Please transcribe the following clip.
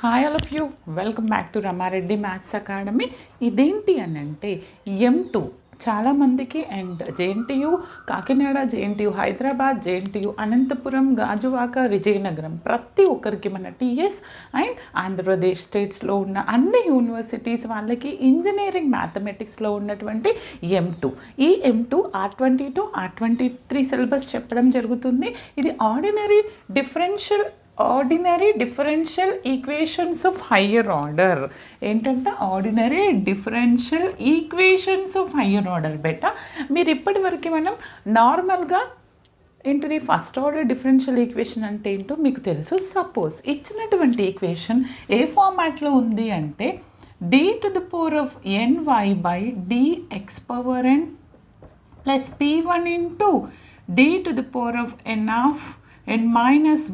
Hi all of you, welcome back to Ramareddy maths academy. ఇదేంటి అని అంటే M2 చాలామందికి and JNTU Kakinada, JNTU Hyderabad, JNTU Anantapur, Gajuwaka, Vizianagaram ప్రతి ఒక్కరికి మన టీఎస్ అండ్ ఆంధ్రప్రదేశ్ స్టేట్స్లో ఉన్న అన్ని యూనివర్సిటీస్ వాళ్ళకి ఇంజనీరింగ్ మ్యాథమెటిక్స్లో ఉన్నటువంటి M2. ఈ M2 R22 R23 సిలబస్ చెప్పడం జరుగుతుంది. ఇది ordinary differential equations of higher order. ఏంటంటే ordinary differential equations of higher order. బెట మీరు ఇప్పటివరకు మనం నార్మల్గా ఏంటిది ఫస్ట్ ఆర్డర్ డిఫరెన్షియల్ ఈక్వేషన్ అంటే ఏంటో మీకు తెలుసు. సపోజ్ ఇచ్చినటువంటి ఈక్వేషన్ ఏ ఫార్మాట్లో ఉంది అంటే d⁻ny/dx⁻n + p1 × d⁻n (n - 1)